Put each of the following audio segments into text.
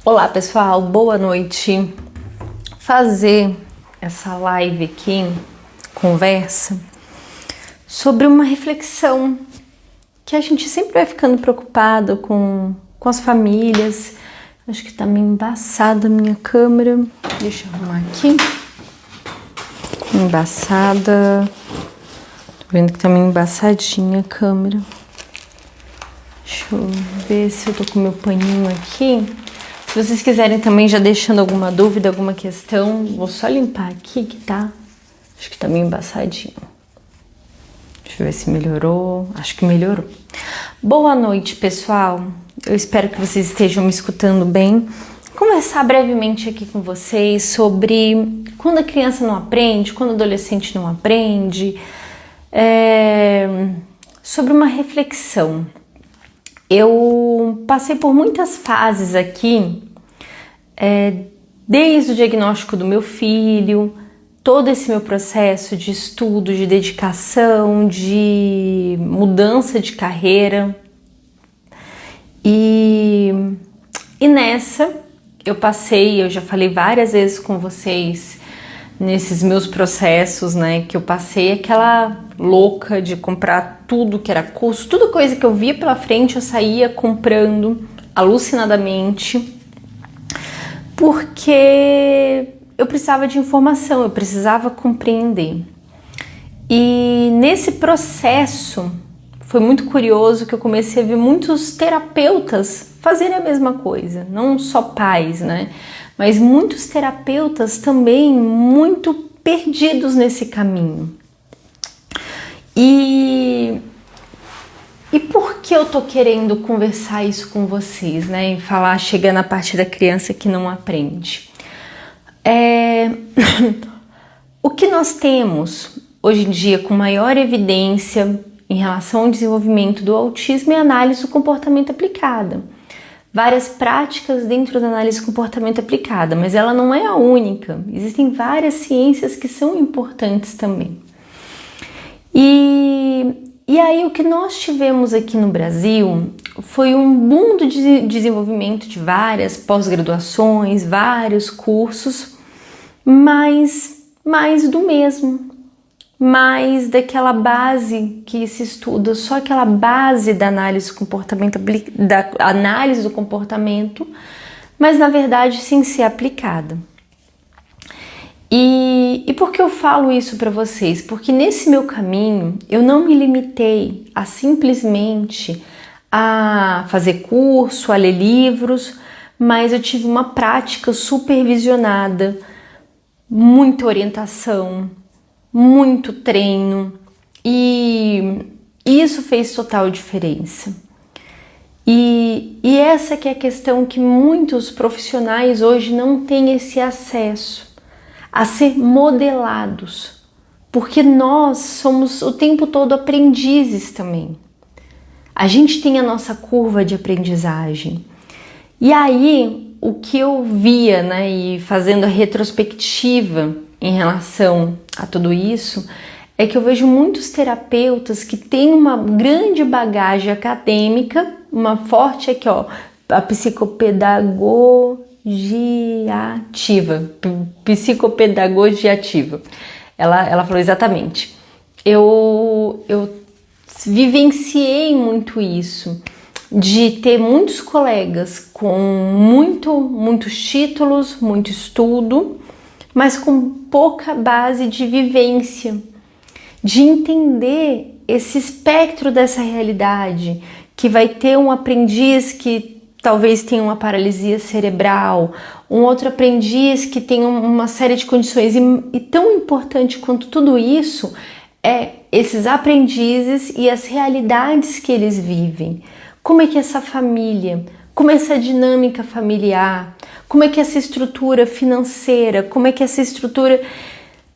Olá pessoal, boa noite. Fazer essa live aqui, conversa, sobre uma reflexão que a gente sempre vai ficando preocupado com as famílias. Acho que tá meio embaçada a minha câmera. Deixa eu arrumar aqui. Embaçada. Tô vendo que tá meio embaçadinha a câmera. Deixa eu ver se eu tô com meu paninho aqui. Se vocês quiserem também, já deixando alguma dúvida, alguma questão, vou só limpar aqui que tá. Acho que tá meio embaçadinho. Deixa eu ver se melhorou. Acho que melhorou. Boa noite, pessoal. Eu espero que vocês estejam me escutando bem. Vou conversar brevemente aqui com vocês sobre quando a criança não aprende, quando o adolescente não aprende, sobre uma reflexão. Eu passei por muitas fases aqui, desde o diagnóstico do meu filho, todo esse meu processo de estudo, de dedicação, de mudança de carreira. E nessa eu já falei várias vezes com vocês nesses meus processos, né, que eu passei aquela louca de comprar tudo que era curso, tudo coisa que eu via pela frente eu saía comprando alucinadamente, porque eu precisava de informação, eu precisava compreender. E nesse processo foi muito curioso que eu comecei a ver muitos terapeutas fazerem a mesma coisa, não só pais, né? Mas muitos terapeutas também muito perdidos nesse caminho. E por que eu tô querendo conversar isso com vocês, né? E falar, chegando na parte da criança que não aprende. O que nós temos hoje em dia com maior evidência em relação ao desenvolvimento do autismo é a análise do comportamento aplicada. Várias práticas dentro da análise do comportamento aplicada, mas ela não é a única. Existem várias ciências que são importantes também. E aí o que nós tivemos aqui no Brasil foi um boom de desenvolvimento de várias pós-graduações, vários cursos, mas mais do mesmo. Mais daquela base que se estuda, só aquela base da análise do comportamento, mas na verdade sem ser aplicada. E por que eu falo isso para vocês? Porque nesse meu caminho eu não me limitei a simplesmente a fazer curso, a ler livros, mas eu tive uma prática supervisionada, muita orientação, muito treino, e isso fez total diferença. E essa que é a questão que muitos profissionais hoje não têm esse acesso a ser modelados, porque nós somos o tempo todo aprendizes também. A gente tem a nossa curva de aprendizagem. E aí, o que eu via, né, e fazendo a retrospectiva em relação a tudo isso, é que eu vejo muitos terapeutas que têm uma grande bagagem acadêmica, uma forte aqui, ó, a psicopedagogia ativa. Ela falou exatamente. Eu vivenciei muito isso, de ter muitos colegas com muitos títulos, muito estudo, mas com pouca base de vivência, de entender esse espectro dessa realidade, que vai ter um aprendiz que talvez tenha uma paralisia cerebral, um outro aprendiz que tem uma série de condições, e tão importante quanto tudo isso é esses aprendizes e as realidades que eles vivem. Como é que essa família, como é essa dinâmica familiar, como é que essa estrutura financeira, como é que essa estrutura...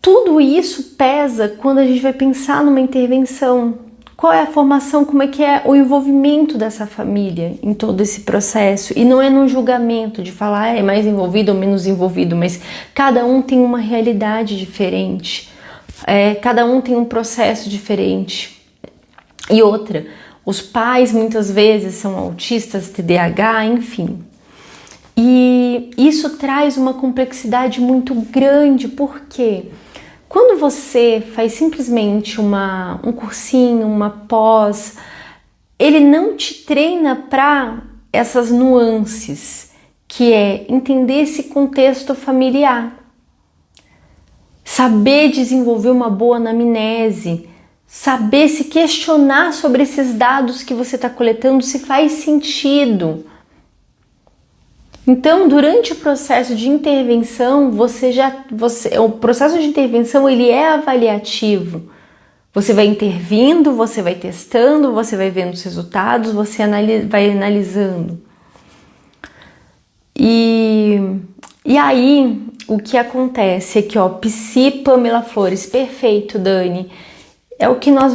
Tudo isso pesa quando a gente vai pensar numa intervenção. Qual é a formação, como é que é o envolvimento dessa família em todo esse processo? E não é num julgamento de falar é mais envolvido ou menos envolvido, mas cada um tem uma realidade diferente, cada um tem um processo diferente. E outra, os pais muitas vezes são autistas, TDAH, enfim. E isso traz uma complexidade muito grande, porque quando você faz simplesmente um cursinho, uma pós, ele não te treina para essas nuances, que é entender esse contexto familiar, saber desenvolver uma boa anamnese, saber se questionar sobre esses dados que você está coletando, se faz sentido. Então, durante o processo de intervenção, o processo de intervenção ele é avaliativo. Você vai intervindo, você vai testando, você vai vendo os resultados, você vai analisando. E aí, o que acontece é que, Psi Pamela Flores, perfeito, Dani, é o que nós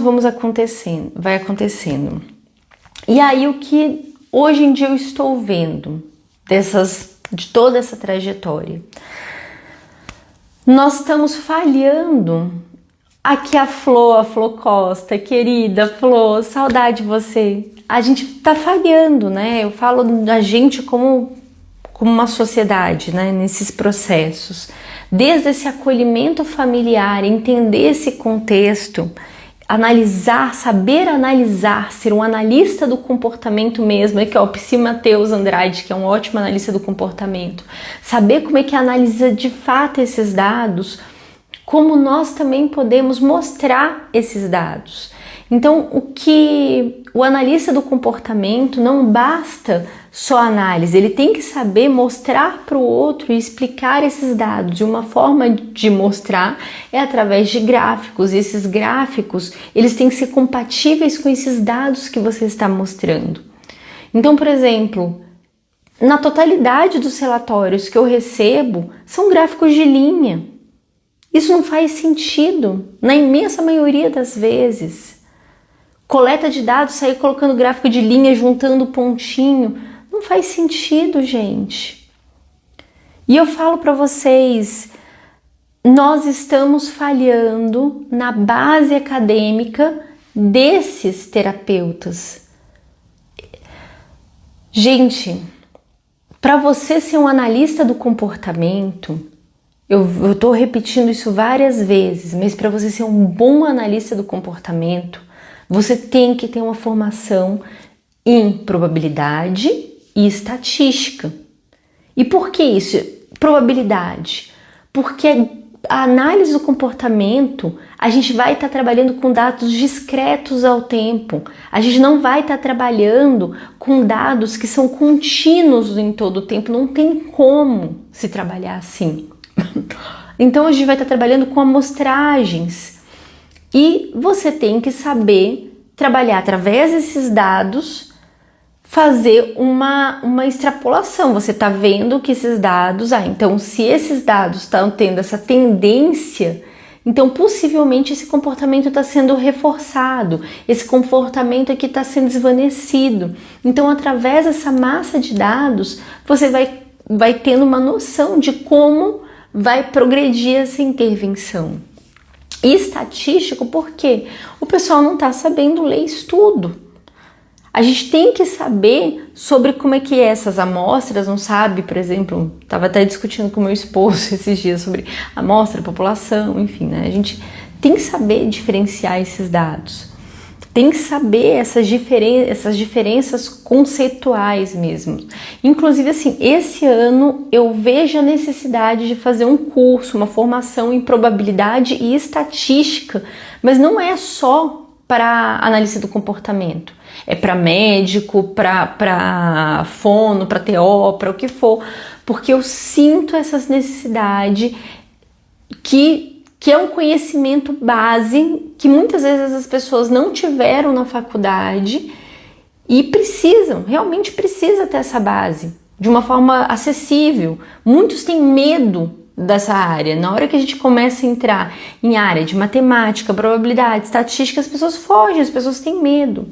vai acontecendo. E aí, o que hoje em dia eu estou vendo de toda essa trajetória? Nós estamos falhando. Aqui a Flor Costa, querida Flor, saudade de você. A gente tá falhando, né? Eu falo da gente como uma sociedade, né? Nesses processos. Desde esse acolhimento familiar, entender esse contexto, analisar, saber analisar, ser um analista do comportamento mesmo, que é o Psy Matheus Andrade, que é um ótimo analista do comportamento. Saber como é que analisa de fato esses dados, como nós também podemos mostrar esses dados. Então, o analista do comportamento não basta só análise, ele tem que saber mostrar para o outro e explicar esses dados. E uma forma de mostrar é através de gráficos. E esses gráficos, eles têm que ser compatíveis com esses dados que você está mostrando. Então, por exemplo, na totalidade dos relatórios que eu recebo, são gráficos de linha. Isso não faz sentido, na imensa maioria das vezes. Coleta de dados, sair colocando gráfico de linha, juntando pontinho, não faz sentido, gente. E eu falo para vocês, nós estamos falhando na base acadêmica desses terapeutas. Gente, para você ser um analista do comportamento, eu tô repetindo isso várias vezes, mas para você ser um bom analista do comportamento, você tem que ter uma formação em probabilidade e estatística. E por que isso? Probabilidade. Porque a análise do comportamento, a gente vai estar trabalhando com dados discretos ao tempo. A gente não vai estar trabalhando com dados que são contínuos em todo o tempo. Não tem como se trabalhar assim. Então a gente vai estar trabalhando com amostragens e você tem que saber trabalhar através desses dados, fazer uma extrapolação. Você está vendo que esses dados, então se esses dados estão tendo essa tendência, então possivelmente esse comportamento está sendo reforçado, esse comportamento aqui está sendo desvanecido. Então através dessa massa de dados você vai tendo uma noção de como vai progredir essa intervenção. E estatístico, por quê? O pessoal não está sabendo ler estudo. A gente tem que saber sobre como é que é essas amostras, não sabe, por exemplo, estava até discutindo com meu esposo esses dias sobre amostra, população, enfim, né? A gente tem que saber diferenciar esses dados. Tem que saber essas diferenças conceituais mesmo. Inclusive, assim, esse ano eu vejo a necessidade de fazer um curso, uma formação em probabilidade e estatística, mas não é só para analista do comportamento. É para médico, para fono, para TO, para o que for, porque eu sinto essa necessidade que é um conhecimento base que muitas vezes as pessoas não tiveram na faculdade e realmente precisa ter essa base de uma forma acessível. Muitos têm medo dessa área. Na hora que a gente começa a entrar em área de matemática, probabilidade, estatística, as pessoas fogem, as pessoas têm medo.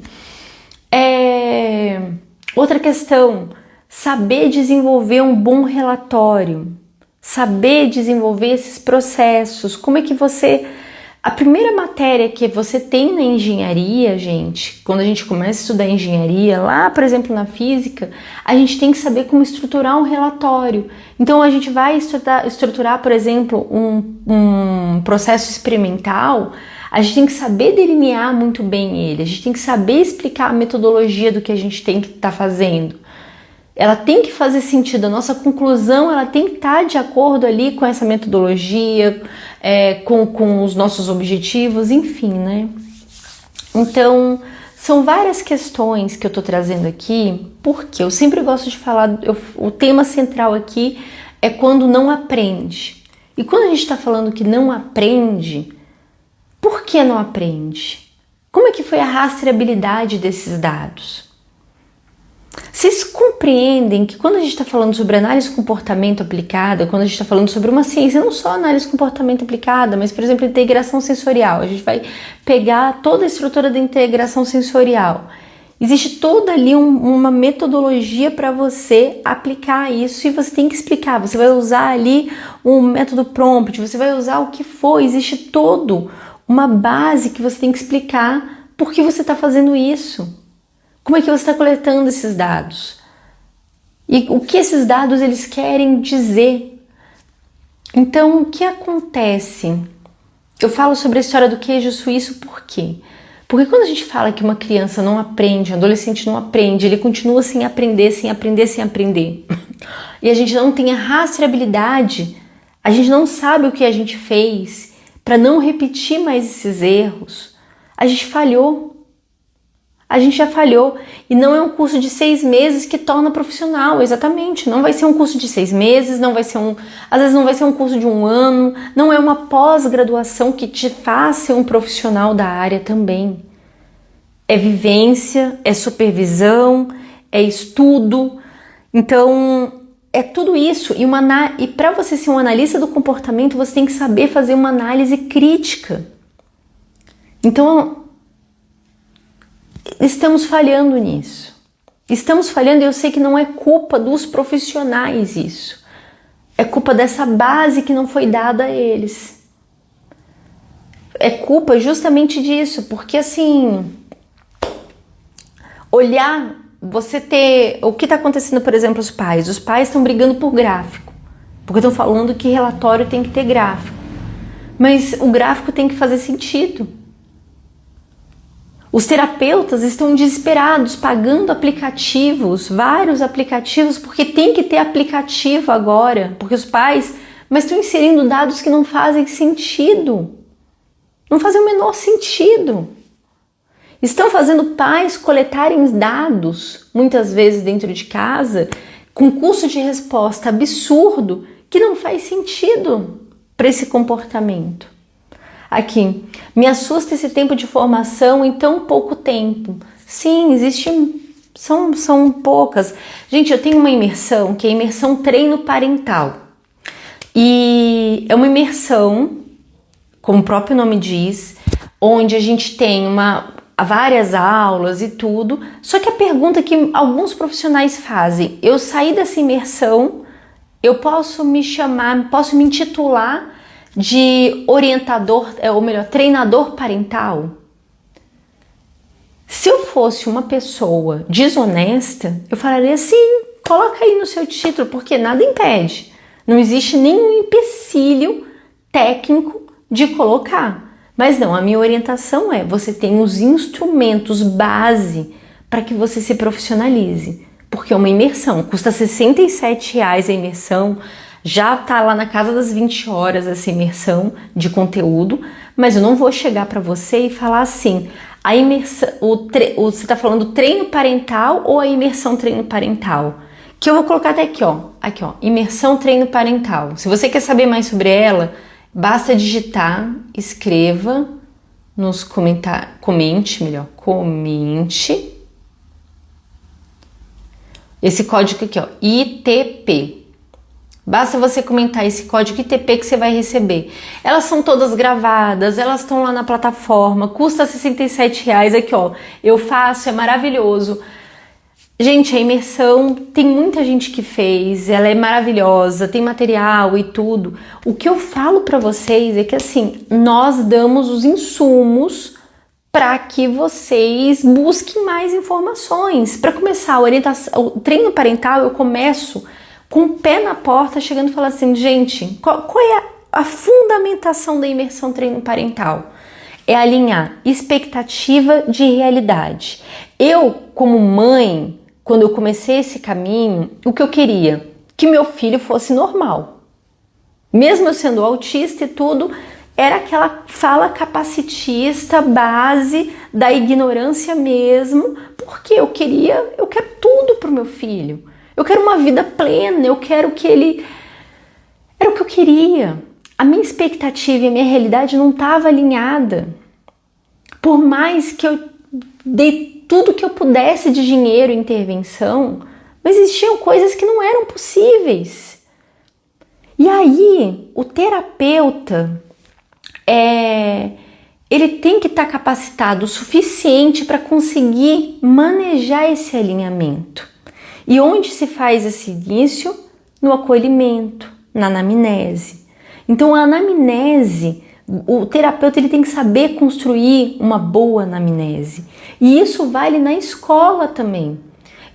Outra questão, saber desenvolver um bom relatório. Saber desenvolver esses processos, como é que você A primeira matéria que você tem na engenharia, gente, quando a gente começa a estudar engenharia, lá, por exemplo, na física, a gente tem que saber como estruturar um relatório. Então, a gente vai estruturar, por exemplo, um processo experimental, a gente tem que saber delinear muito bem ele, a gente tem que saber explicar a metodologia do que a gente tem que estar fazendo. Ela tem que fazer sentido, a nossa conclusão ela tem que estar de acordo ali com essa metodologia, com os nossos objetivos, enfim, né? Então, são várias questões que eu tô trazendo aqui, porque eu sempre gosto de falar, o tema central aqui é quando não aprende. E quando a gente está falando que não aprende, por que não aprende? Como é que foi a rastreabilidade desses dados? Vocês compreendem que quando a gente está falando sobre análise de comportamento aplicada, quando a gente está falando sobre uma ciência, não só análise de comportamento aplicada, mas, por exemplo, integração sensorial, a gente vai pegar toda a estrutura da integração sensorial. Existe toda ali uma metodologia para você aplicar isso e você tem que explicar. Você vai usar ali um método prompt, você vai usar o que for, existe todo uma base que você tem que explicar por que você está fazendo isso. Como é que você está coletando esses dados? E o que esses dados eles querem dizer? Então, o que acontece? Eu falo sobre a história do queijo suíço por quê? Porque quando a gente fala que uma criança não aprende, um adolescente não aprende, ele continua sem aprender, sem aprender, sem aprender. E a gente não tem a rastreabilidade, a gente não sabe o que a gente fez para não repetir mais esses erros. A gente falhou. A gente já falhou e não é um curso de 6 meses que torna profissional, exatamente, não vai ser um curso de 6 meses, não vai ser às vezes não vai ser um curso de 1 ano, não é uma pós-graduação que te faz ser um profissional da área também. É vivência, é supervisão, é estudo, então é tudo isso e para você ser um analista do comportamento você tem que saber fazer uma análise crítica. Então, estamos falhando nisso. Estamos falhando e eu sei que não é culpa dos profissionais isso. É culpa dessa base que não foi dada a eles. É culpa justamente disso, porque assim, olhar, você ter... O que está acontecendo, por exemplo, os pais estão brigando por gráfico, porque estão falando que relatório tem que ter gráfico. Mas o gráfico tem que fazer sentido. Os terapeutas estão desesperados, pagando aplicativos, vários aplicativos, porque tem que ter aplicativo agora, porque os pais, mas estão inserindo dados que não fazem sentido, não fazem o menor sentido. Estão fazendo pais coletarem dados, muitas vezes dentro de casa, com custo de resposta absurdo, que não faz sentido para esse comportamento. Aqui, me assusta esse tempo de formação em tão pouco tempo. Sim, são poucas. Gente, eu tenho uma imersão, que é a imersão treino parental. E é uma imersão, como o próprio nome diz, onde a gente tem várias aulas e tudo. Só que a pergunta que alguns profissionais fazem, eu saí dessa imersão, eu posso me intitular de orientador, ou melhor, treinador parental? Se eu fosse uma pessoa desonesta, eu falaria sim, coloca aí no seu título, porque nada impede. Não existe nenhum empecilho técnico de colocar. Mas não, a minha orientação é, você tem os instrumentos base para que você se profissionalize. Porque é uma imersão, custa R$67 a imersão, já tá lá na casa das 20 horas essa imersão de conteúdo, mas eu não vou chegar para você e falar assim, a imersão, você tá falando treino parental ou a imersão treino parental? Que eu vou colocar até aqui, ó, imersão treino parental. Se você quer saber mais sobre ela, basta digitar, escreva nos comentários, comente esse código aqui, ó, ITP. Basta você comentar esse código ITP que você vai receber. Elas são todas gravadas, elas estão lá na plataforma, custa R$67, aqui ó, eu faço, é maravilhoso. Gente, a imersão tem muita gente que fez, ela é maravilhosa, tem material e tudo. O que eu falo para vocês é que assim, nós damos os insumos para que vocês busquem mais informações. Para começar o treino parental, eu começo com o pé na porta, chegando e falando assim, gente, qual é a fundamentação da imersão treino parental? É alinhar expectativa de realidade. Eu, como mãe, quando eu comecei esse caminho, o que eu queria? Que meu filho fosse normal. Mesmo eu sendo autista e tudo, era aquela fala capacitista, base da ignorância mesmo, porque eu quero tudo pro meu filho. Eu quero uma vida plena, eu quero que ele... Era o que eu queria. A minha expectativa e a minha realidade não estava alinhada. Por mais que eu dei tudo que eu pudesse de dinheiro e intervenção, mas existiam coisas que não eram possíveis. E aí, o terapeuta, ele tem que estar capacitado o suficiente para conseguir manejar esse alinhamento. E onde se faz esse início? No acolhimento, na anamnese. Então, a anamnese, o terapeuta ele tem que saber construir uma boa anamnese. E isso vale na escola também.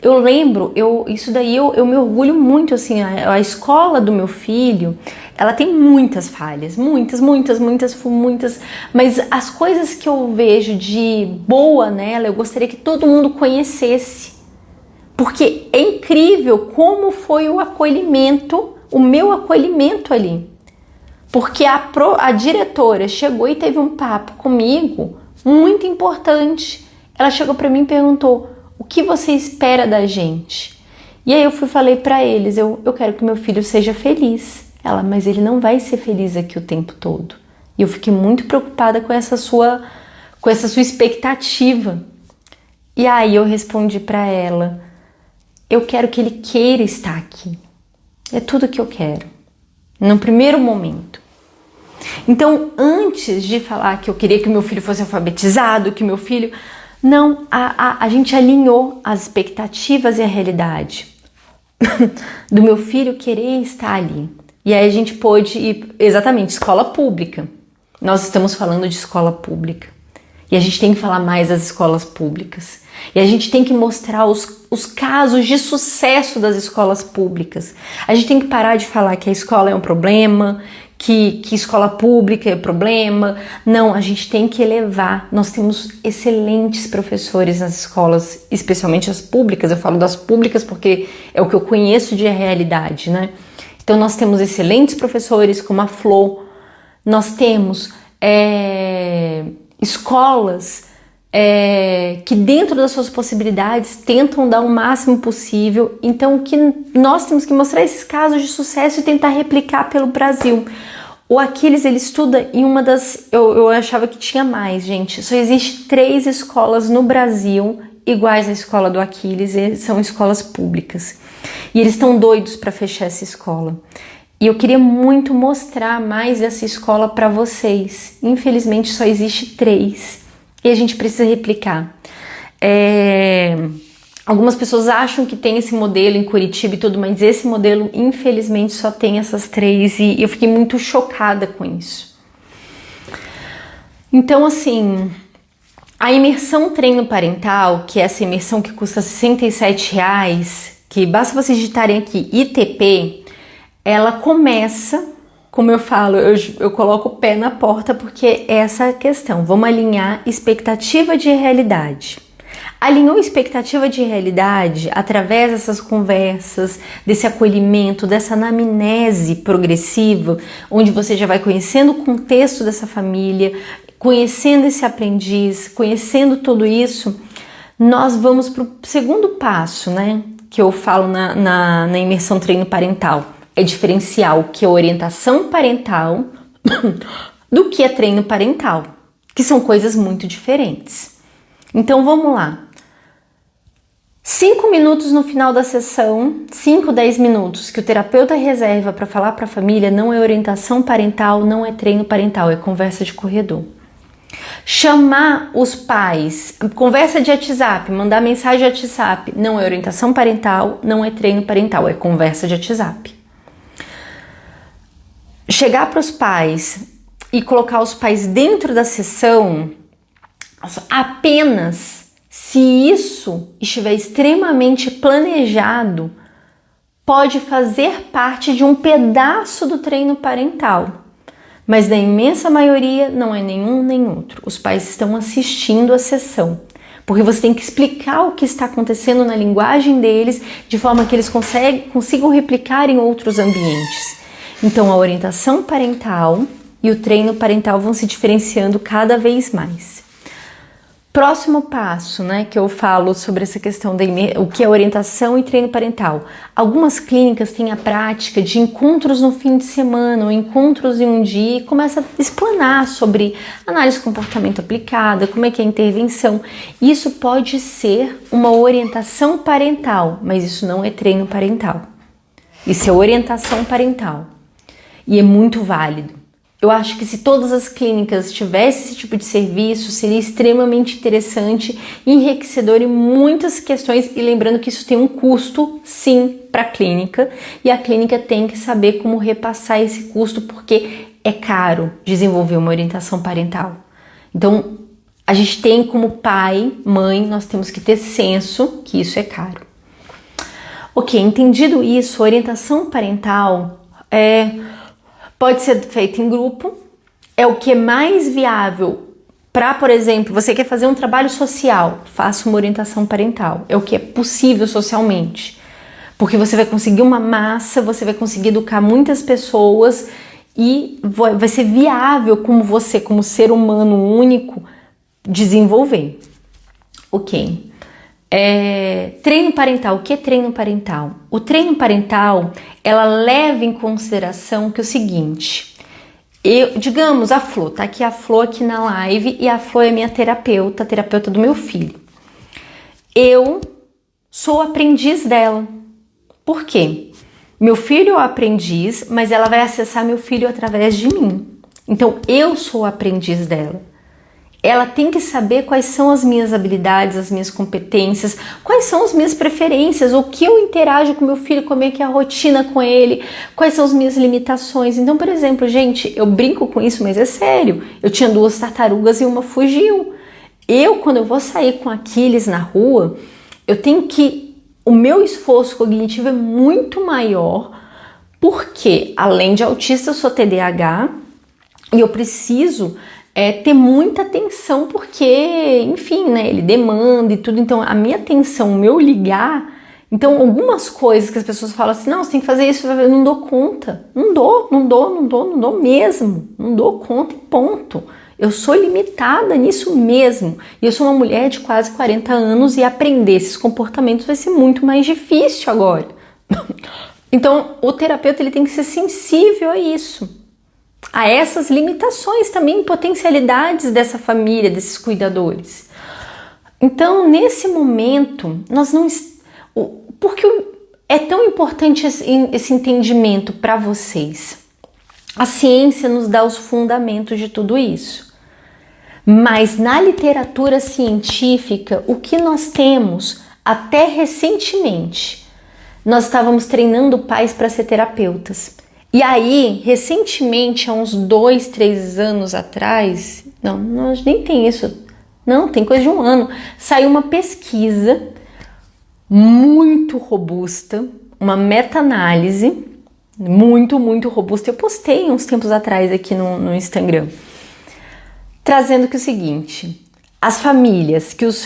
Eu lembro, isso daí eu me orgulho muito, assim, a escola do meu filho, ela tem muitas falhas, muitas, mas as coisas que eu vejo de boa nela, eu gostaria que todo mundo conhecesse. Porque é incrível como foi o acolhimento, o meu acolhimento ali. Porque a diretora chegou e teve um papo comigo muito importante. Ela chegou para mim e perguntou: o que você espera da gente? E aí eu falei para eles, eu quero que meu filho seja feliz. Ela, mas ele não vai ser feliz aqui o tempo todo. E eu fiquei muito preocupada com essa sua expectativa. E aí eu respondi para ela: eu quero que ele queira estar aqui. É tudo que eu quero. No primeiro momento. Então, antes de falar que eu queria que meu filho fosse alfabetizado, que meu filho... Não, a gente alinhou as expectativas e a realidade do meu filho querer estar ali. E aí a gente pôde ir, exatamente, escola pública. Nós estamos falando de escola pública. E a gente tem que falar mais das escolas públicas. E a gente tem que mostrar os casos de sucesso das escolas públicas. A gente tem que parar de falar que a escola é um problema, que escola pública é problema. Não, a gente tem que elevar. Nós temos excelentes professores nas escolas, especialmente as públicas. Eu falo das públicas porque é o que eu conheço de realidade, né? Então nós temos excelentes professores como a Flor. Nós temos escolas que dentro das suas possibilidades tentam dar o máximo possível. Então que nós temos que mostrar esses casos de sucesso e tentar replicar pelo Brasil. O Aquiles, ele estuda em uma das... Eu achava que tinha mais, gente. Só existe 3 escolas no Brasil iguais à escola do Aquiles, e são escolas públicas. E eles estão doidos para fechar essa escola. E eu queria muito mostrar mais essa escola para vocês. Infelizmente só existe 3. E a gente precisa replicar. Algumas pessoas acham que tem esse modelo em Curitiba e tudo, mas esse modelo, infelizmente, só tem essas 3 e eu fiquei muito chocada com isso. Então, assim, a imersão treino parental, que é essa imersão que custa R$67, que basta vocês digitarem aqui ITP, ela começa... Como eu falo, eu coloco o pé na porta porque essa é a questão. Vamos alinhar expectativa de realidade. Alinhou expectativa de realidade através dessas conversas, desse acolhimento, dessa anamnese progressiva, onde você já vai conhecendo o contexto dessa família, conhecendo esse aprendiz, conhecendo tudo isso, nós vamos para o segundo passo, né? Que eu falo na imersão treino parental. É diferenciar o que é orientação parental do que é treino parental, que são coisas muito diferentes. Então vamos lá. 5 minutos no final da sessão, 5, 10 minutos que o terapeuta reserva para falar para a família não é orientação parental, não é treino parental, é conversa de corredor. Chamar os pais, conversa de WhatsApp, mandar mensagem de WhatsApp, não é orientação parental, não é treino parental, é conversa de WhatsApp. Chegar para os pais e colocar os pais dentro da sessão apenas se isso estiver extremamente planejado, pode fazer parte de um pedaço do treino parental. Mas na imensa maioria não é nenhum nem outro. Os pais estão assistindo a sessão, porque você tem que explicar o que está acontecendo na linguagem deles, de forma que eles consigam replicar em outros ambientes. Então a orientação parental e o treino parental vão se diferenciando cada vez mais. Próximo passo, que eu falo sobre essa questão o que é orientação e treino parental. Algumas clínicas têm a prática de encontros no fim de semana ou encontros em um dia e começa a explanar sobre análise de comportamento aplicada, como é que é a intervenção. Isso pode ser uma orientação parental, mas isso não é treino parental. Isso é orientação parental e é muito válido. Eu acho que se todas as clínicas tivessem esse tipo de serviço, seria extremamente interessante, enriquecedor em muitas questões. E lembrando que isso tem um custo, sim, para a clínica. E a clínica tem que saber como repassar esse custo, porque é caro desenvolver uma orientação parental. Então, a gente tem como pai, mãe, nós temos que ter senso que isso é caro. Ok, entendido isso, orientação parental pode ser feito em grupo, é o que é mais viável para, por exemplo, você quer fazer um trabalho social, faça uma orientação parental, é o que é possível socialmente, porque você vai conseguir uma massa, você vai conseguir educar muitas pessoas e vai ser viável como você, como ser humano único, desenvolver. Ok. Treino parental. O que é treino parental? O treino parental, ela leva em consideração que é o seguinte, digamos a Flor, tá aqui a Flor aqui na live e a Flor é minha terapeuta, terapeuta do meu filho. Eu sou aprendiz dela. Por quê? Meu filho é o aprendiz, mas ela vai acessar meu filho através de mim. Então eu sou o aprendiz dela. Ela tem que saber quais são as minhas habilidades, as minhas competências, quais são as minhas preferências, o que eu interajo com meu filho, como é que é a rotina com ele, quais são as minhas limitações. Então, por exemplo, gente, eu brinco com isso, mas é sério. Eu tinha 2 tartarugas e uma fugiu. Quando eu vou sair com Aquiles na rua, o meu esforço cognitivo é muito maior, porque além de autista, eu sou TDAH e eu preciso ter muita atenção, porque, enfim, ele demanda e tudo. Então, a minha atenção, o meu ligar. Então, algumas coisas que as pessoas falam assim, não, você tem que fazer isso, eu não dou conta. Não dou mesmo. Não dou conta e ponto. Eu sou limitada nisso mesmo. E eu sou uma mulher de quase 40 anos e aprender esses comportamentos vai ser muito mais difícil agora. Então, o terapeuta ele tem que ser sensível a isso, a essas limitações também, potencialidades dessa família, desses cuidadores. Então, nesse momento, por que é tão importante esse entendimento para vocês? A ciência nos dá os fundamentos de tudo isso. Mas na literatura científica, o que nós temos até recentemente, nós estávamos treinando pais para ser terapeutas. E aí, recentemente, há uns 2, 3 anos atrás, não, nem tem isso, não, tem coisa de 1 ano, saiu uma pesquisa muito robusta, uma meta-análise muito, muito robusta. Eu postei uns tempos atrás aqui no Instagram, trazendo que o seguinte, as famílias que os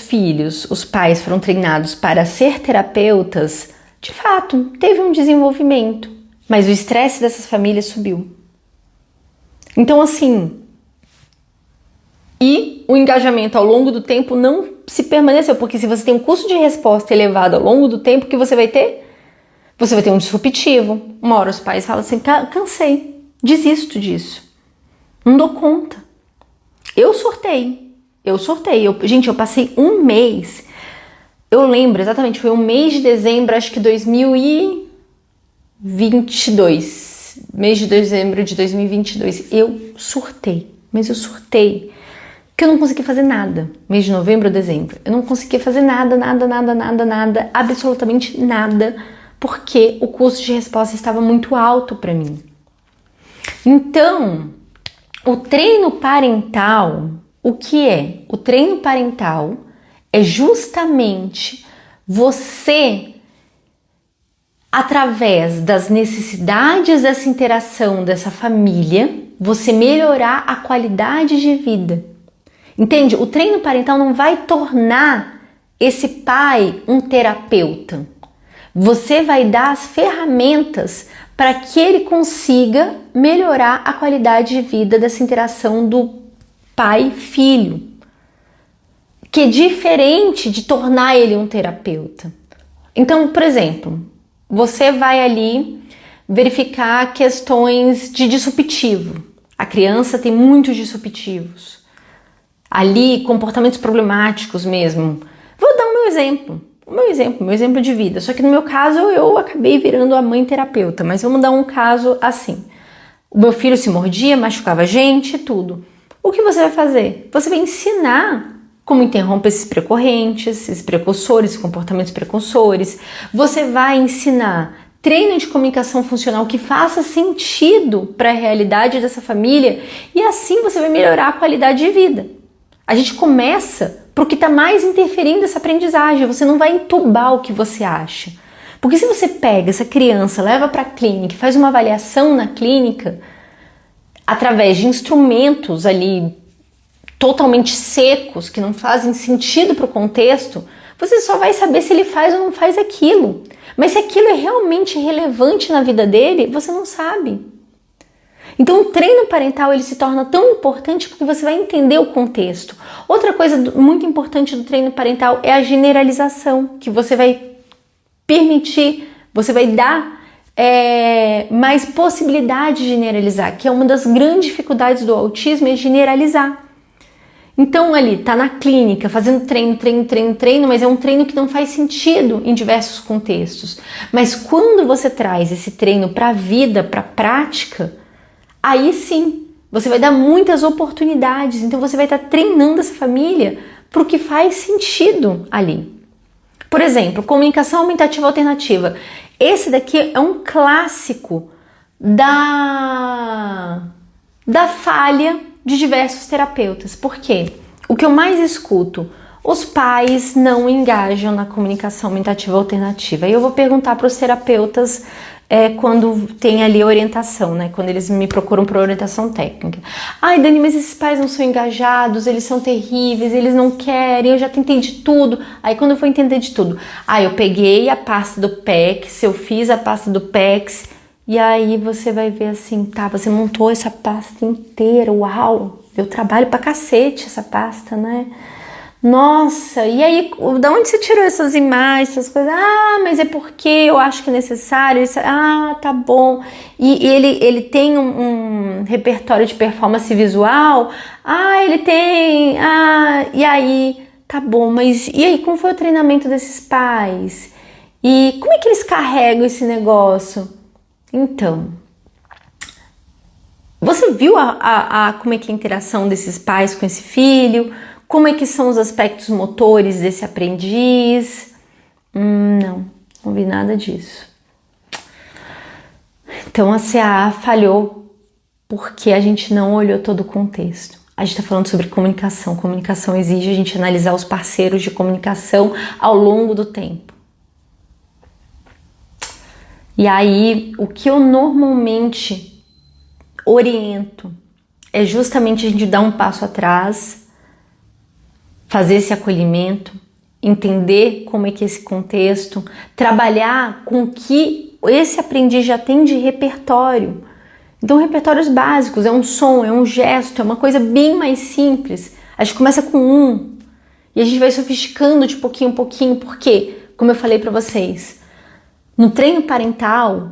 pais foram treinados para ser terapeutas, de fato, teve um desenvolvimento. Mas o estresse dessas famílias subiu. Então, assim, e o engajamento ao longo do tempo não se permaneceu, porque se você tem um custo de resposta elevado ao longo do tempo, o que você vai ter? Você vai ter um disruptivo. Uma hora os pais falam assim, cansei, desisto disso, não dou conta. Eu sortei. Gente, eu passei 1 mês, eu lembro exatamente, foi um mês de dezembro, acho que 2022, mês de dezembro de 2022, eu surtei, mas eu surtei. que eu não conseguia fazer nada. Mês de novembro, dezembro. Eu não conseguia fazer nada, absolutamente nada, porque o custo de resposta estava muito alto para mim. Então, o treino parental, o que é? O treino parental é justamente você, através das necessidades dessa interação dessa família, você melhorar a qualidade de vida. Entende? O treino parental não vai tornar esse pai um terapeuta. Você vai dar as ferramentas para que ele consiga melhorar a qualidade de vida dessa interação do pai-filho, que é diferente de tornar ele um terapeuta. Então, por exemplo, você vai ali verificar questões de dissuptivo. A criança tem muitos dissuptivos. Ali, comportamentos problemáticos mesmo. Vou dar o meu exemplo de vida. Só que no meu caso, eu acabei virando a mãe terapeuta. Mas vamos dar um caso assim. O meu filho se mordia, machucava a gente, tudo. O que você vai fazer? Você vai ensinar como interromper esses precorrentes, esses precursores, comportamentos precursores. Você vai ensinar treino de comunicação funcional que faça sentido para a realidade dessa família e assim você vai melhorar a qualidade de vida. A gente começa para o que está mais interferindo nessa aprendizagem. Você não vai entubar o que você acha. Porque se você pega essa criança, leva para a clínica, faz uma avaliação na clínica, através de instrumentos ali totalmente secos, que não fazem sentido para o contexto, você só vai saber se ele faz ou não faz aquilo. Mas se aquilo é realmente relevante na vida dele, você não sabe. Então o treino parental ele se torna tão importante porque você vai entender o contexto. Outra coisa muito importante do treino parental é a generalização, que você vai permitir, você vai dar mais possibilidade de generalizar, que é uma das grandes dificuldades do autismo, é generalizar. Então ali, tá na clínica, fazendo treino, mas é um treino que não faz sentido em diversos contextos. Mas quando você traz esse treino para a vida, para a prática, aí sim, você vai dar muitas oportunidades. Então você vai estar treinando essa família para o que faz sentido ali. Por exemplo, comunicação aumentativa alternativa. Esse daqui é um clássico da falha de diversos terapeutas. Por quê? O que eu mais escuto, os pais não engajam na comunicação aumentativa alternativa. E eu vou perguntar para os terapeutas quando tem ali orientação, né? Quando eles me procuram por orientação técnica. Ai, Dani, mas esses pais não são engajados, eles são terríveis, eles não querem, eu já tentei de tudo. Aí quando eu for entender de tudo, eu peguei a pasta do PEX, eu fiz a pasta do PEX, e aí você vai ver assim, tá, você montou essa pasta inteira, uau, deu trabalho pra cacete essa pasta, né? Nossa, e aí, de onde você tirou essas imagens, essas coisas? Mas é porque eu acho que é necessário. Tá bom. E ele tem um repertório de performance visual? Ele tem. E aí, tá bom, mas e aí, como foi o treinamento desses pais? E como é que eles carregam esse negócio? Então, você viu como é que é a interação desses pais com esse filho? Como é que são os aspectos motores desse aprendiz? Não vi nada disso. Então a CAA falhou porque a gente não olhou todo o contexto. A gente está falando sobre comunicação. Comunicação exige a gente analisar os parceiros de comunicação ao longo do tempo. E aí, o que eu normalmente oriento é justamente a gente dar um passo atrás, fazer esse acolhimento, entender como é que é esse contexto, trabalhar com o que esse aprendiz já tem de repertório. Então, repertórios básicos, é um som, é um gesto, é uma coisa bem mais simples. A gente começa com um e a gente vai sofisticando de pouquinho em pouquinho, porque, como eu falei para vocês, no treino parental,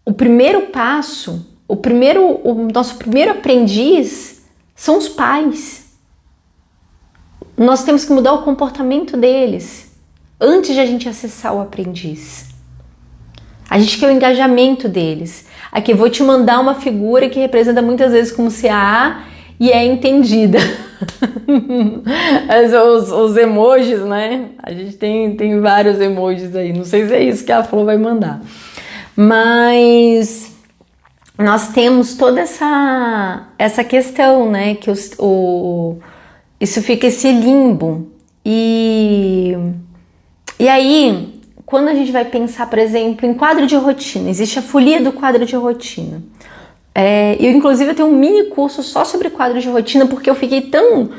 o primeiro passo, o nosso primeiro aprendiz são os pais. Nós temos que mudar o comportamento deles antes de a gente acessar o aprendiz. A gente quer o engajamento deles. Aqui eu vou te mandar uma figura que representa muitas vezes como CAA e é entendida. Os emojis, né? A gente tem vários emojis aí. Não sei se é isso que a Flor vai mandar. Mas nós temos toda essa questão, né? Que isso fica esse limbo. E aí, quando a gente vai pensar, por exemplo, em quadro de rotina, existe a folia do quadro de rotina. Inclusive, eu tenho um mini curso só sobre quadro de rotina, porque eu fiquei tão...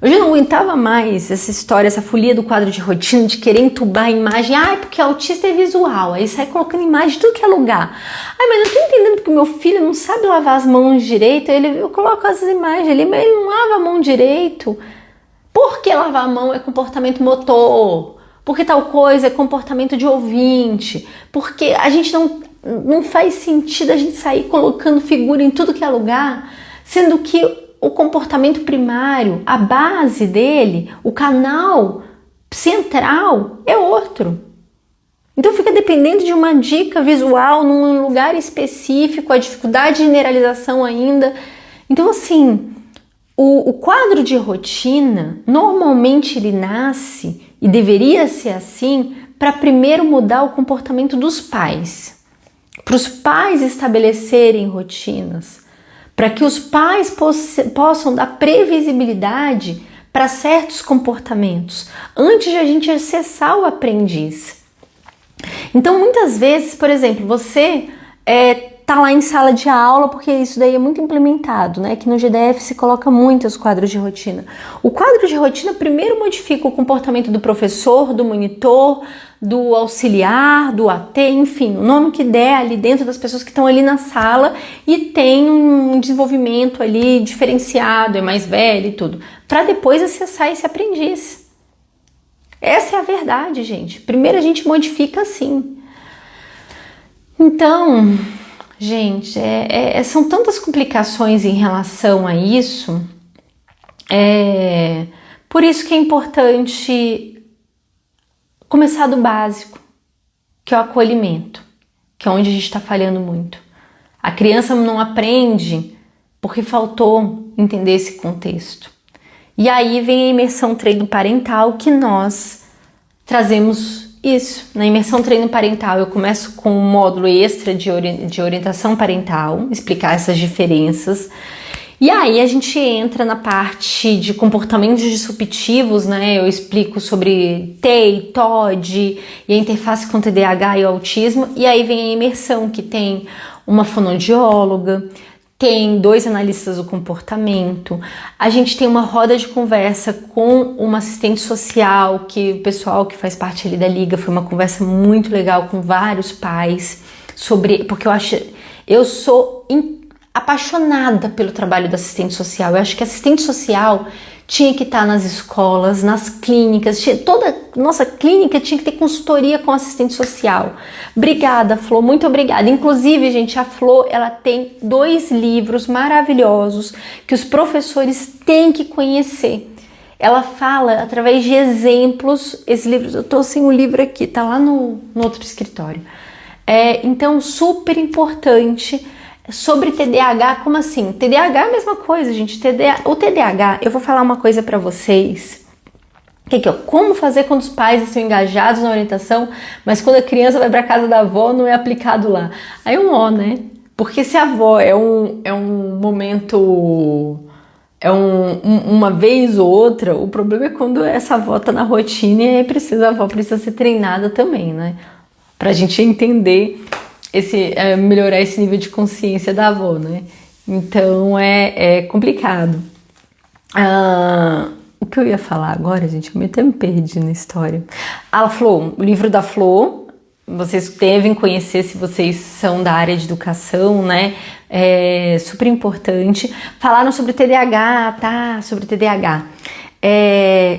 Eu já não aguentava mais essa história, essa folia do quadro de rotina, de querer entubar a imagem. Porque autista é visual, aí sai colocando imagem de tudo que é lugar. Mas eu não tô entendendo porque o meu filho não sabe lavar as mãos direito. Eu coloco essas imagens ali, mas ele não lava a mão direito. Por que lavar a mão é comportamento motor? Porque tal coisa é comportamento de ouvinte? Porque a gente não faz sentido a gente sair colocando figura em tudo que é lugar, sendo que o comportamento primário, a base dele, o canal central é outro. Então fica dependendo de uma dica visual num lugar específico, a dificuldade de generalização ainda. Então assim, o quadro de rotina, normalmente ele nasce, e deveria ser assim, para primeiro mudar o comportamento dos pais. Para os pais estabelecerem rotinas, para que os pais possam dar previsibilidade para certos comportamentos, antes de a gente acessar o aprendiz. Então, muitas vezes, por exemplo, você tá lá em sala de aula, porque isso daí é muito implementado, né? Que no GDF se coloca muito os quadros de rotina. O quadro de rotina primeiro modifica o comportamento do professor, do monitor, do auxiliar, do AT, enfim, o nome que der ali dentro das pessoas que estão ali na sala e tem um desenvolvimento ali diferenciado, é mais velho e tudo, para depois acessar esse aprendiz. Essa é a verdade, gente. Primeiro a gente modifica assim. Então, gente, são tantas complicações em relação a isso, por isso que é importante começar do básico, que é o acolhimento, que é onde a gente está falhando muito. A criança não aprende porque faltou entender esse contexto. E aí vem a imersão treino parental, que nós trazemos isso. Na imersão treino parental eu começo com um módulo extra de orientação parental, explicar essas diferenças. E aí a gente entra na parte de comportamentos disruptivos, né? Eu explico sobre TEI, TOD e a interface com TDAH e o autismo. E aí vem a imersão, que tem uma fonoaudióloga, tem 2 analistas do comportamento, a gente tem uma roda de conversa com uma assistente social, que o pessoal que faz parte ali da liga, foi uma conversa muito legal com vários pais, porque eu sou apaixonada pelo trabalho da assistente social. Eu acho que a assistente social tinha que estar nas escolas, nas clínicas, toda nossa clínica tinha que ter consultoria com assistente social. Obrigada, Flor, muito obrigada. Inclusive, gente, a Flor, ela tem 2 livros maravilhosos que os professores têm que conhecer. Ela fala através de exemplos. Esses livros, eu tô sem o livro aqui, tá lá no outro escritório. Então, super importante. Sobre TDAH, como assim? TDAH é a mesma coisa, gente. O TDAH, eu vou falar uma coisa para vocês. Como fazer quando os pais estão engajados na orientação, mas quando a criança vai para casa da avó, não é aplicado lá. Aí é um ó, né? Porque se a avó é um momento, uma vez ou outra, o problema é quando essa avó tá na rotina e aí a avó precisa ser treinada também, né? Pra gente entender melhorar esse nível de consciência da avó, né? Então é complicado. O que eu ia falar agora, gente? Eu até me perdi na história. A Flor, o livro da Flor, vocês devem conhecer se vocês são da área de educação, né? É super importante. Falaram sobre TDAH, tá? Sobre TDAH.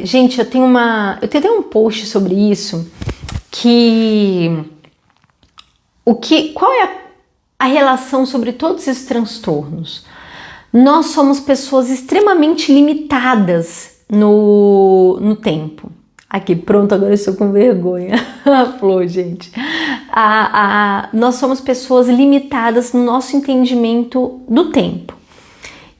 Gente, eu tenho até um post sobre isso, qual é a relação sobre todos esses transtornos? Nós somos pessoas extremamente limitadas no tempo. Aqui, pronto, agora eu estou com vergonha. A Flor, gente. Nós somos pessoas limitadas no nosso entendimento do tempo.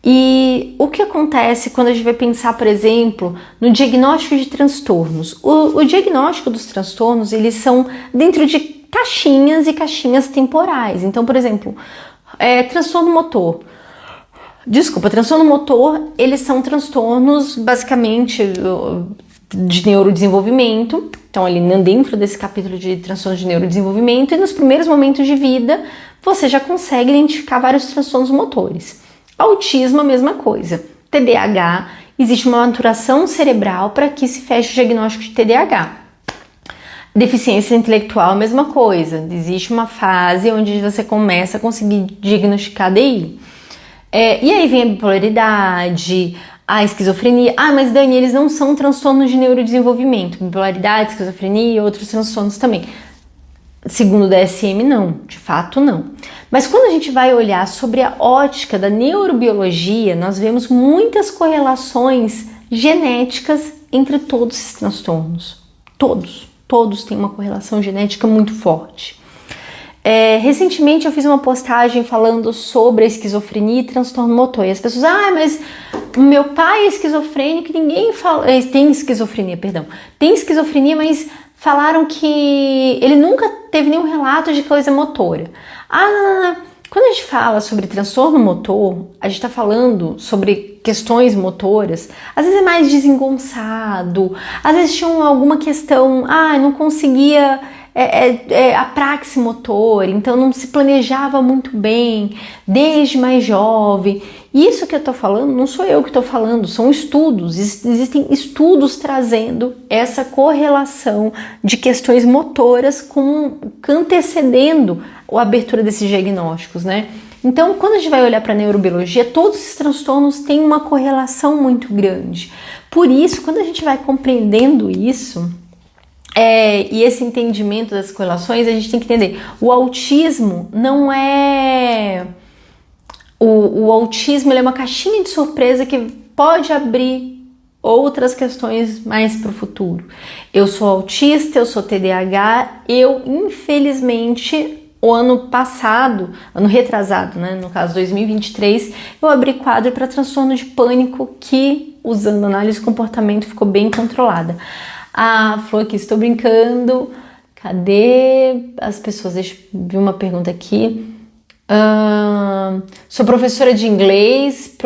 E o que acontece quando a gente vai pensar, por exemplo, no diagnóstico de transtornos? O diagnóstico dos transtornos, eles são dentro de caixinhas e caixinhas temporais. Então, por exemplo, transtorno motor. Transtorno motor, eles são transtornos basicamente de neurodesenvolvimento. Então, ali dentro desse capítulo de transtornos de neurodesenvolvimento, e nos primeiros momentos de vida, você já consegue identificar vários transtornos motores. Autismo, a mesma coisa. TDAH, existe uma maturação cerebral para que se feche o diagnóstico de TDAH. Deficiência intelectual, a mesma coisa. Existe uma fase onde você começa a conseguir diagnosticar DI. E aí vem a bipolaridade, a esquizofrenia. Mas Dani, eles não são transtornos de neurodesenvolvimento. Bipolaridade, esquizofrenia e outros transtornos também. Segundo o DSM, não. De fato, não. Mas quando a gente vai olhar sobre a ótica da neurobiologia, nós vemos muitas correlações genéticas entre todos esses transtornos. Todos têm uma correlação genética muito forte. Recentemente eu fiz uma postagem falando sobre a esquizofrenia e transtorno motor. E as pessoas, mas o meu pai é esquizofrênico, ninguém fala. Tem esquizofrenia, mas falaram que ele nunca teve nenhum relato de coisa motora. Quando a gente fala sobre transtorno motor, a gente está falando sobre questões motoras, às vezes é mais desengonçado, às vezes tinha alguma questão, não conseguia a praxe motor, então não se planejava muito bem desde mais jovem. Isso que eu tô falando, não sou eu que tô falando, são estudos, existem estudos trazendo essa correlação de questões motoras antecedendo a abertura desses diagnósticos, né? Então, quando a gente vai olhar para a neurobiologia, todos esses transtornos têm uma correlação muito grande. Por isso, quando a gente vai compreendendo isso, e esse entendimento das correlações, a gente tem que entender, o autismo não é... O autismo, ele é uma caixinha de surpresa que pode abrir outras questões mais para o futuro. Eu sou autista, eu sou TDAH, infelizmente, o ano retrasado, né, no caso 2023, eu abri quadro para transtorno de pânico que, usando análise de comportamento, ficou bem controlada. Flor, aqui estou brincando. Cadê as pessoas? Deixa eu ver uma pergunta aqui. Sou professora de inglês,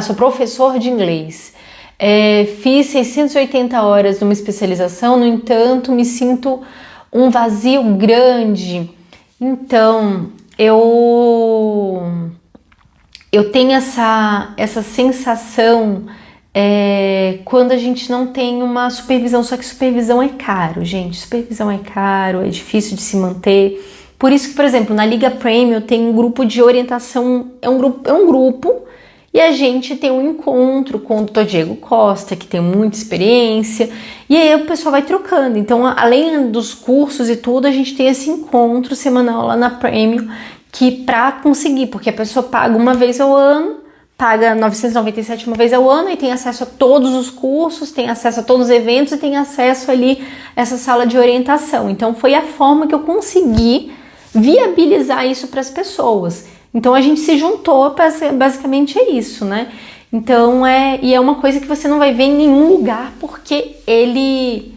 sou professor de inglês. Fiz 680 horas numa especialização, no entanto, me sinto um vazio grande. Então, eu tenho essa sensação quando a gente não tem uma supervisão, só que supervisão é caro, gente. Supervisão é caro, é difícil de se manter. Por isso que, por exemplo, na Liga Premium tem um grupo de orientação, é um grupo, e a gente tem um encontro com o Dr. Diego Costa, que tem muita experiência, e aí o pessoal vai trocando. Então, além dos cursos e tudo, a gente tem esse encontro semanal lá na Premium, que para conseguir, porque a pessoa paga uma vez ao ano, paga 997 uma vez ao ano e tem acesso a todos os cursos, tem acesso a todos os eventos e tem acesso ali a essa sala de orientação. Então, foi a forma que eu consegui viabilizar isso para as pessoas. Então a gente se juntou, basicamente é isso, né? Então é uma coisa que você não vai ver em nenhum lugar, porque ele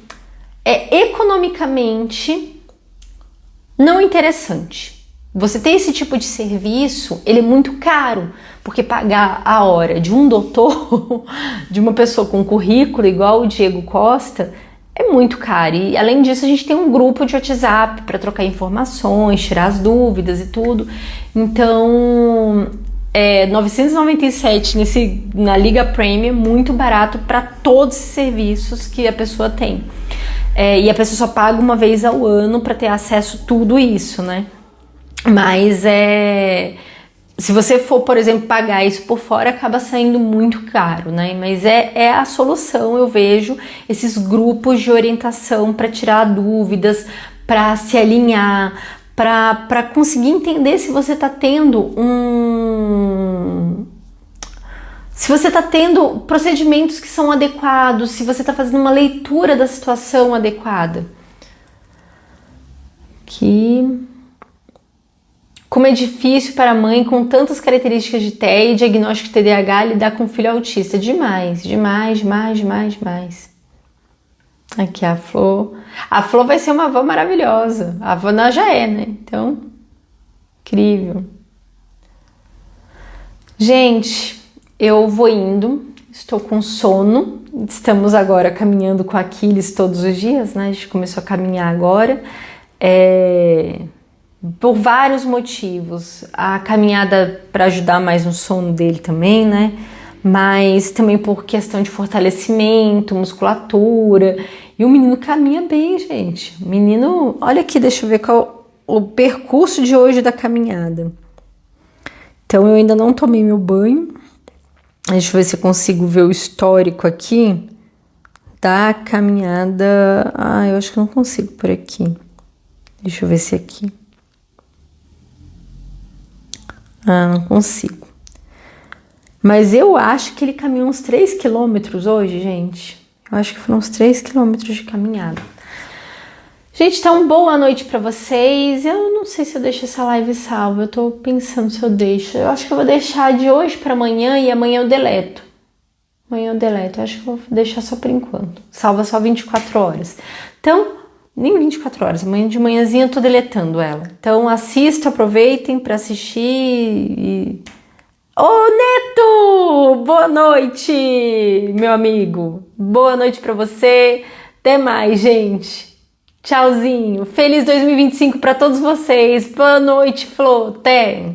é economicamente não interessante. Você ter esse tipo de serviço, ele é muito caro, porque pagar a hora de um doutor, de uma pessoa com currículo igual o Diego Costa, é muito caro. E além disso, a gente tem um grupo de WhatsApp para trocar informações, tirar as dúvidas e tudo. Então, 997 na Liga Premium é muito barato para todos os serviços que a pessoa tem. E a pessoa só paga uma vez ao ano para ter acesso a tudo isso, né? Mas se você for, por exemplo, pagar isso por fora, acaba saindo muito caro, né? Mas é a solução, eu vejo, esses grupos de orientação para tirar dúvidas, para se alinhar, para conseguir entender se você está tendo se você está tendo procedimentos que são adequados, se você está fazendo uma leitura da situação adequada. Como é difícil para a mãe com tantas características de TEA e diagnóstico de TDAH lidar com um filho autista. Demais, demais, demais, demais, demais. Aqui a Flor. A Flor vai ser uma avó maravilhosa. A avó não já é, né? Então, incrível. Gente, eu vou indo. Estou com sono. Estamos agora caminhando com a Aquiles todos os dias, né? A gente começou a caminhar agora. Por vários motivos. A caminhada para ajudar mais no sono dele também, né? Mas também por questão de fortalecimento, musculatura. E o menino caminha bem, gente. O menino, olha aqui, deixa eu ver qual o percurso de hoje da caminhada. Então eu ainda não tomei meu banho. Deixa eu ver se eu consigo ver o histórico aqui da caminhada. Eu acho que não consigo por aqui. Deixa eu ver se aqui. Não consigo. Mas eu acho que ele caminhou uns 3 quilômetros hoje, gente. Eu acho que foram uns 3 quilômetros de caminhada. Gente, então boa noite pra vocês. Eu não sei se eu deixo essa live salva. Eu tô pensando se eu deixo. Eu acho que eu vou deixar de hoje pra amanhã e amanhã eu deleto. Amanhã eu deleto. Eu acho que eu vou deixar só por enquanto. Salva só 24 horas. Então, nem 24 horas. Amanhã de manhãzinha eu tô deletando ela. Então assistam, aproveitem pra assistir e... Ô Neto! Boa noite, meu amigo. Boa noite pra você. Até mais, gente. Tchauzinho. Feliz 2025 pra todos vocês. Boa noite, Flor. Até.